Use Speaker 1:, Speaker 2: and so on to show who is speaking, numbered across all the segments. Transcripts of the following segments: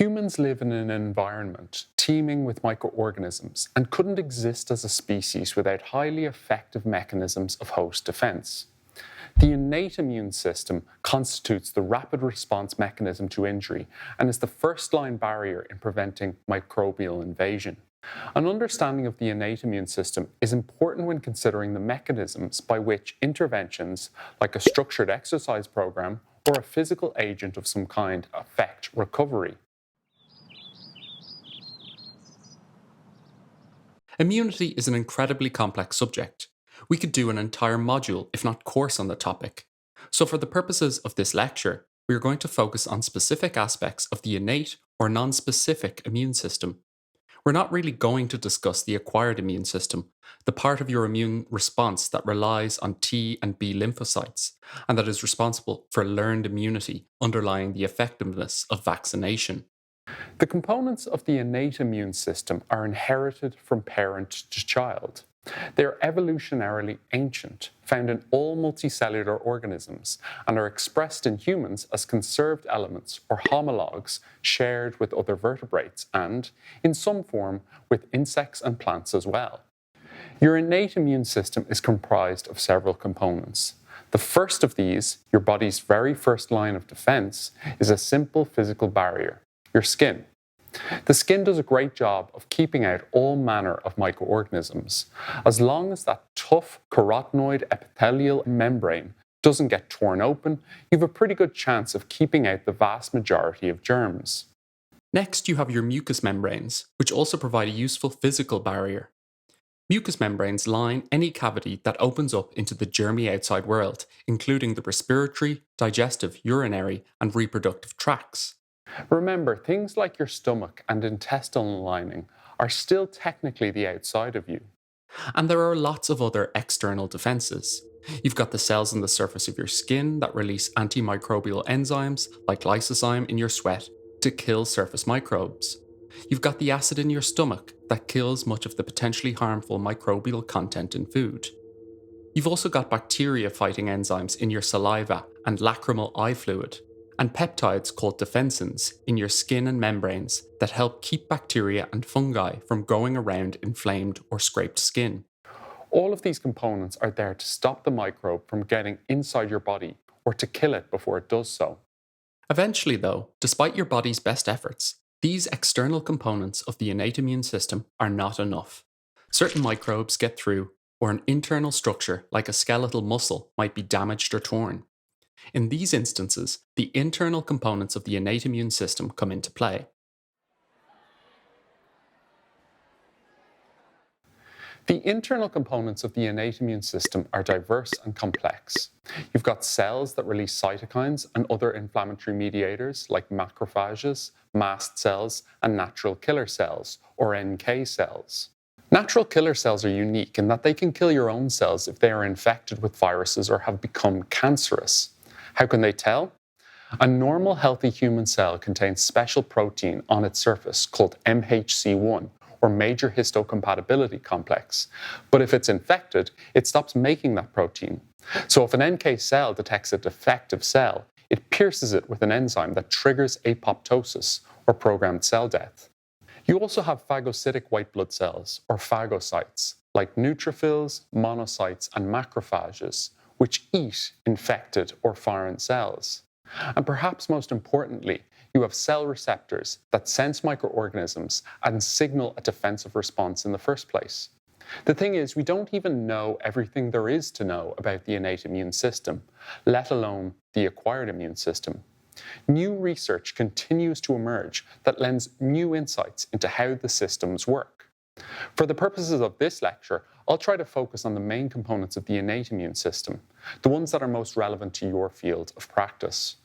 Speaker 1: Humans live in an environment teeming with microorganisms and couldn't exist as a species without highly effective mechanisms of host defense. The innate immune system constitutes the rapid response mechanism to injury and is the first-line barrier in preventing microbial invasion. An understanding of the innate immune system is important when considering the mechanisms by which interventions, like a structured exercise program or a physical agent of some kind, affect recovery.
Speaker 2: Immunity is an incredibly complex subject. We could do an entire module, if not course, on the topic. So, for the purposes of this lecture, we are going to focus on specific aspects of the innate or non-specific immune system. We're not really going to discuss the acquired immune system, the part of your immune response that relies on T and B lymphocytes, and that is responsible for learned immunity underlying the effectiveness of vaccination.
Speaker 1: The components of the innate immune system are inherited from parent to child. They are evolutionarily ancient, found in all multicellular organisms, and are expressed in humans as conserved elements or homologs shared with other vertebrates and, in some form, with insects and plants as well. Your innate immune system is comprised of several components. The first of these, your body's very first line of defense, is a simple physical barrier: your skin. The skin does a great job of keeping out all manner of microorganisms. As long as that tough carotenoid epithelial membrane doesn't get torn open, you have a pretty good chance of keeping out the vast majority of germs.
Speaker 2: Next, you have your mucous membranes, which also provide a useful physical barrier. Mucous membranes line any cavity that opens up into the germy outside world, including the respiratory, digestive, urinary, and reproductive tracts.
Speaker 1: Remember, things like your stomach and intestinal lining are still technically the outside of you.
Speaker 2: And there are lots of other external defenses. You've got the cells on the surface of your skin that release antimicrobial enzymes like lysozyme in your sweat to kill surface microbes. You've got the acid in your stomach that kills much of the potentially harmful microbial content in food. You've also got bacteria-fighting enzymes in your saliva and lacrimal eye fluid, and peptides called defensins in your skin and membranes that help keep bacteria and fungi from growing around inflamed or scraped skin.
Speaker 1: All of these components are there to stop the microbe from getting inside your body or to kill it before it does so.
Speaker 2: Eventually, though, despite your body's best efforts, these external components of the innate immune system are not enough. Certain microbes get through, or an internal structure like a skeletal muscle might be damaged or torn. In these instances, the internal components of the innate immune system come into play.
Speaker 1: The internal components of the innate immune system are diverse and complex. You've got cells that release cytokines and other inflammatory mediators like macrophages, mast cells, and natural killer cells, or NK cells. Natural killer cells are unique in that they can kill your own cells if they are infected with viruses or have become cancerous. How can they tell? A normal healthy human cell contains special protein on its surface called MHC1, or major histocompatibility complex. But if it's infected, it stops making that protein. So if an NK cell detects a defective cell, it pierces it with an enzyme that triggers apoptosis, or programmed cell death. You also have phagocytic white blood cells, or phagocytes, like neutrophils, monocytes, and macrophages, which eat infected or foreign cells. And perhaps most importantly, you have cell receptors that sense microorganisms and signal a defensive response in the first place. The thing is, we don't even know everything there is to know about the innate immune system, let alone the acquired immune system. New research continues to emerge that lends new insights into how the systems work. For the purposes of this lecture, I'll try to focus on the main components of the innate immune system, the ones that are most relevant to your field of practice.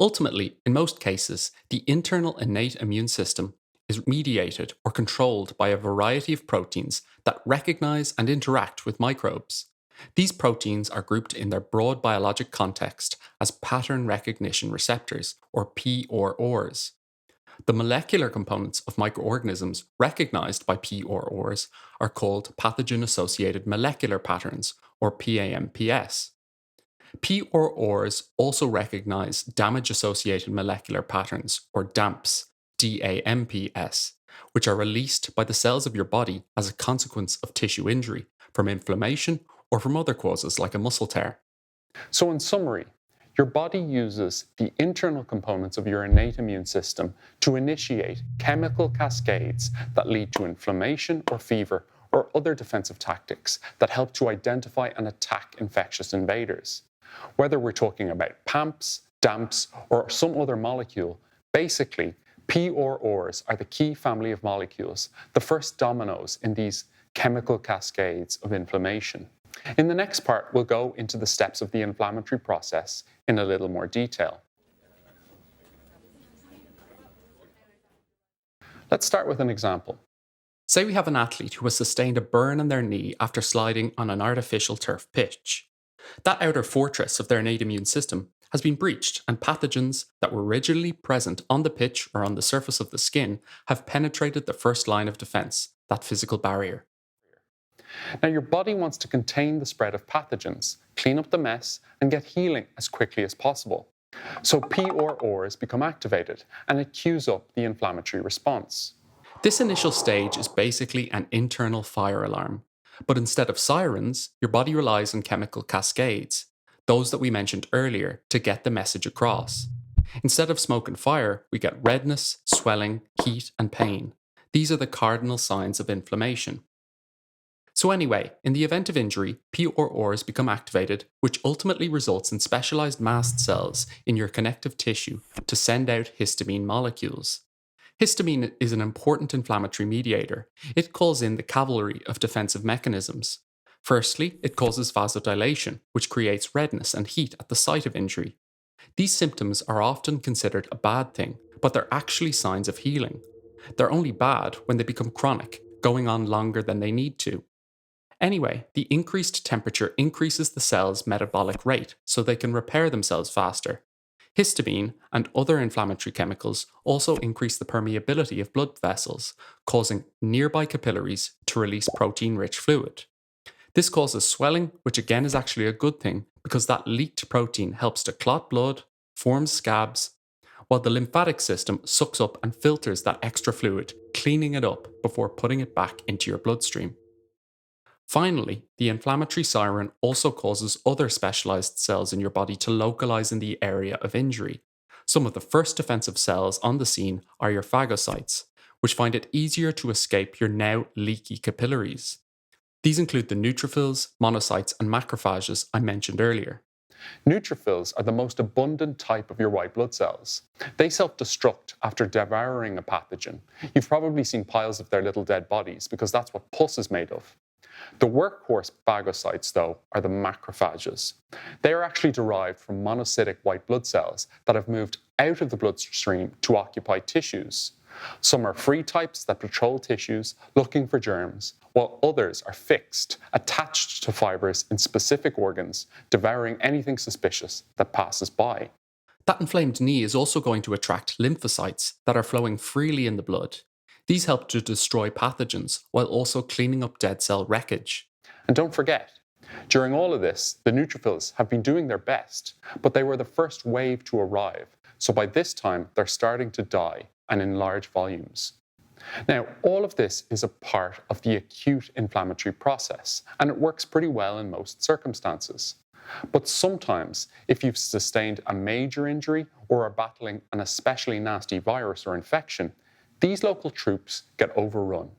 Speaker 2: Ultimately, in most cases, the internal innate immune system is mediated or controlled by a variety of proteins that recognize and interact with microbes. These proteins are grouped in their broad biologic context as pattern recognition receptors, or PROs. The molecular components of microorganisms recognized by PROs are called pathogen-associated molecular patterns, or PAMPs. PROs also recognize damage-associated molecular patterns, or DAMPs, DAMPS, which are released by the cells of your body as a consequence of tissue injury, from inflammation, or from other causes like a muscle tear.
Speaker 1: So, in summary, your body uses the internal components of your innate immune system to initiate chemical cascades that lead to inflammation or fever or other defensive tactics that help to identify and attack infectious invaders. Whether we're talking about PAMPs, DAMPs, or some other molecule, basically, PROs are the key family of molecules, the first dominoes in these chemical cascades of inflammation. In the next part, we'll go into the steps of the inflammatory process in a little more detail. Let's start with an example.
Speaker 2: Say we have an athlete who has sustained a burn on their knee after sliding on an artificial turf pitch. That outer fortress of their innate immune system has been breached, and pathogens that were originally present on the pitch or on the surface of the skin have penetrated the first line of defense, that physical barrier.
Speaker 1: Now, your body wants to contain the spread of pathogens, clean up the mess, and get healing as quickly as possible. So PROs become activated, and it cues up the inflammatory response.
Speaker 2: This initial stage is basically an internal fire alarm. But instead of sirens, your body relies on chemical cascades, those that we mentioned earlier, to get the message across. Instead of smoke and fire, we get redness, swelling, heat, and pain. These are the cardinal signs of inflammation. So anyway, in the event of injury, PROs become activated, which ultimately results in specialized mast cells in your connective tissue to send out histamine molecules. Histamine is an important inflammatory mediator. It calls in the cavalry of defensive mechanisms. Firstly, it causes vasodilation, which creates redness and heat at the site of injury. These symptoms are often considered a bad thing, but they're actually signs of healing. They're only bad when they become chronic, going on longer than they need to. Anyway, the increased temperature increases the cell's metabolic rate so they can repair themselves faster. Histamine and other inflammatory chemicals also increase the permeability of blood vessels, causing nearby capillaries to release protein-rich fluid. This causes swelling, which again is actually a good thing because that leaked protein helps to clot blood, forms scabs, while the lymphatic system sucks up and filters that extra fluid, cleaning it up before putting it back into your bloodstream. Finally, the inflammatory siren also causes other specialized cells in your body to localize in the area of injury. Some of the first defensive cells on the scene are your phagocytes, which find it easier to escape your now leaky capillaries. These include the neutrophils, monocytes, and macrophages I mentioned earlier.
Speaker 1: Neutrophils are the most abundant type of your white blood cells. They self-destruct after devouring a pathogen. You've probably seen piles of their little dead bodies because that's what pus is made of. The workhorse phagocytes, though, are the macrophages. They are actually derived from monocytic white blood cells that have moved out of the bloodstream to occupy tissues. Some are free types that patrol tissues looking for germs, while others are fixed, attached to fibers in specific organs, devouring anything suspicious that passes by.
Speaker 2: That inflamed knee is also going to attract lymphocytes that are flowing freely in the blood. These help to destroy pathogens while also cleaning up dead cell wreckage.
Speaker 1: And don't forget, during all of this, the neutrophils have been doing their best, but they were the first wave to arrive, so by this time they're starting to die, and in large volumes. Now, all of this is a part of the acute inflammatory process, and it works pretty well in most circumstances. But sometimes, if you've sustained a major injury or are battling an especially nasty virus or infection, these local troops get overrun.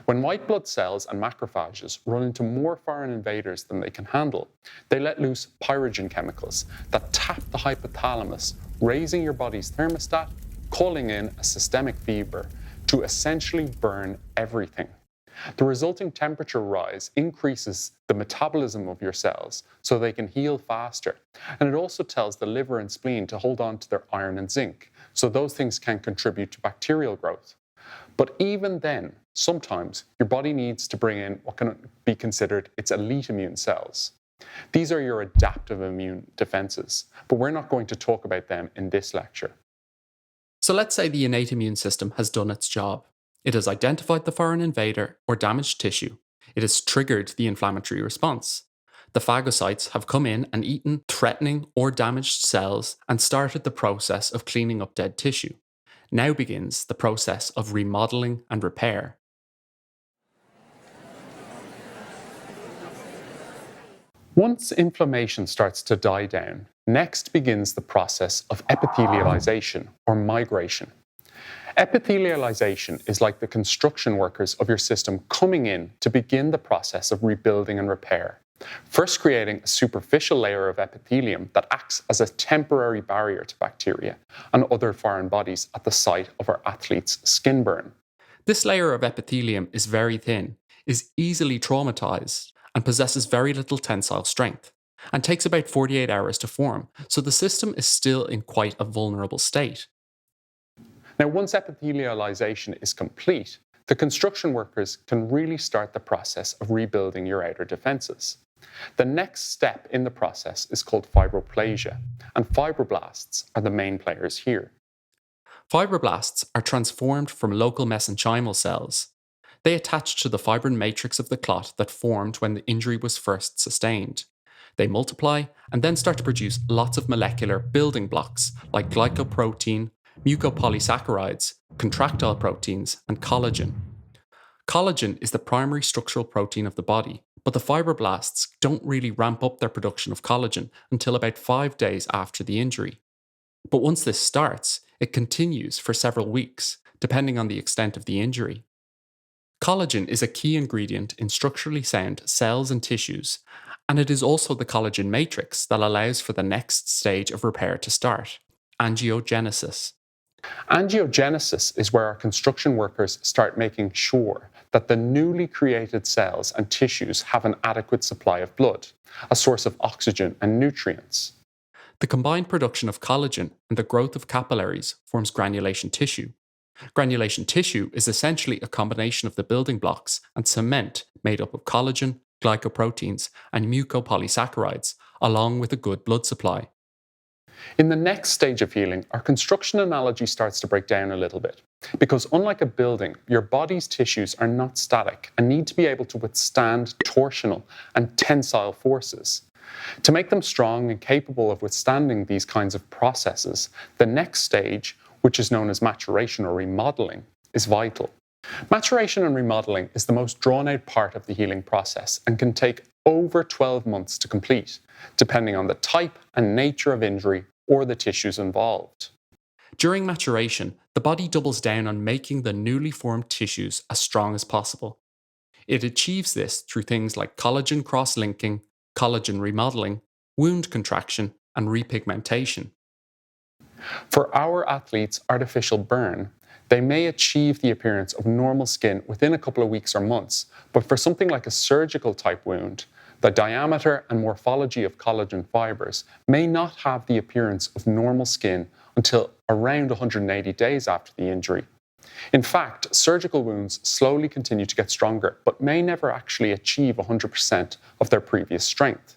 Speaker 1: When white blood cells and macrophages run into more foreign invaders than they can handle, they let loose pyrogen chemicals that tap the hypothalamus, raising your body's thermostat, calling in a systemic fever to essentially burn everything. The resulting temperature rise increases the metabolism of your cells so they can heal faster, and it also tells the liver and spleen to hold on to their iron and zinc, so those things can contribute to bacterial growth. But even then, sometimes your body needs to bring in what can be considered its elite immune cells. These are your adaptive immune defenses, but we're not going to talk about them in this lecture.
Speaker 2: So let's say the innate immune system has done its job. It has identified the foreign invader or damaged tissue. It has triggered the inflammatory response. The phagocytes have come in and eaten threatening or damaged cells and started the process of cleaning up dead tissue. Now begins the process of remodeling and repair.
Speaker 1: Once inflammation starts to die down, next begins the process of epithelialization or migration. Epithelialization is like the construction workers of your system coming in to begin the process of rebuilding and repair, first creating a superficial layer of epithelium that acts as a temporary barrier to bacteria and other foreign bodies at the site of our athlete's skin burn.
Speaker 2: This layer of epithelium is very thin, is easily traumatized, and possesses very little tensile strength, and takes about 48 hours to form, so the system is still in quite a vulnerable state.
Speaker 1: Now, once epithelialization is complete, the construction workers can really start the process of rebuilding your outer defenses. The next step in the process is called fibroplasia, and fibroblasts are the main players here.
Speaker 2: Fibroblasts are transformed from local mesenchymal cells. They attach to the fibrin matrix of the clot that formed when the injury was first sustained. They multiply and then start to produce lots of molecular building blocks like glycoprotein, mucopolysaccharides, contractile proteins, and collagen. Collagen is the primary structural protein of the body, but the fibroblasts don't really ramp up their production of collagen until about 5 days after the injury. But once this starts, it continues for several weeks, depending on the extent of the injury. Collagen is a key ingredient in structurally sound cells and tissues, and it is also the collagen matrix that allows for the next stage of repair to start: angiogenesis.
Speaker 1: Angiogenesis is where our construction workers start making sure that the newly created cells and tissues have an adequate supply of blood, a source of oxygen and nutrients.
Speaker 2: The combined production of collagen and the growth of capillaries forms granulation tissue. Granulation tissue is essentially a combination of the building blocks and cement made up of collagen, glycoproteins, and mucopolysaccharides, along with a good blood supply.
Speaker 1: In the next stage of healing, our construction analogy starts to break down a little bit. Because unlike a building, your body's tissues are not static and need to be able to withstand torsional and tensile forces. To make them strong and capable of withstanding these kinds of processes, the next stage, which is known as maturation or remodeling, is vital. Maturation and remodeling is the most drawn-out part of the healing process and can take over 12 months to complete, depending on the type and nature of injury or the tissues involved.
Speaker 2: During maturation, the body doubles down on making the newly formed tissues as strong as possible. It achieves this through things like collagen cross-linking, collagen remodeling, wound contraction, and repigmentation.
Speaker 1: For our athletes' artificial burn, they may achieve the appearance of normal skin within a couple of weeks or months, but for something like a surgical type wound, the diameter and morphology of collagen fibers may not have the appearance of normal skin until around 180 days after the injury. In fact, surgical wounds slowly continue to get stronger, but may never actually achieve 100% of their previous strength.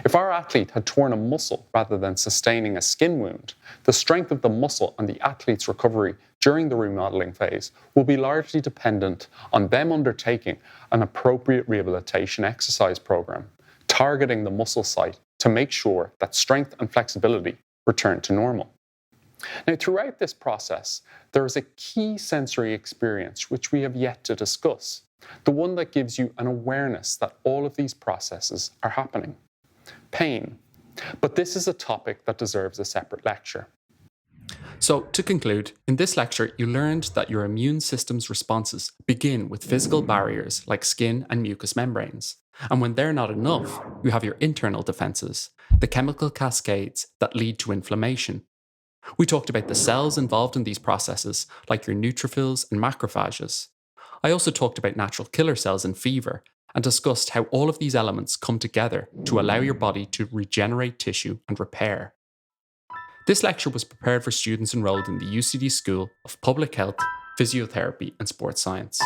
Speaker 1: If our athlete had torn a muscle rather than sustaining a skin wound, the strength of the muscle and the athlete's recovery during the remodeling phase will be largely dependent on them undertaking an appropriate rehabilitation exercise program, targeting the muscle site to make sure that strength and flexibility return to normal. Now, throughout this process, there is a key sensory experience which we have yet to discuss, the one that gives you an awareness that all of these processes are happening. Pain. But this is a topic that deserves a separate lecture.
Speaker 2: So, to conclude, in this lecture, you learned that your immune system's responses begin with physical barriers like skin and mucous membranes. And when they're not enough, you have your internal defenses, the chemical cascades that lead to inflammation. We talked about the cells involved in these processes, like your neutrophils and macrophages. I also talked about natural killer cells in fever and discussed how all of these elements come together to allow your body to regenerate tissue and repair. This lecture was prepared for students enrolled in the UCD School of Public Health, Physiotherapy and Sports Science.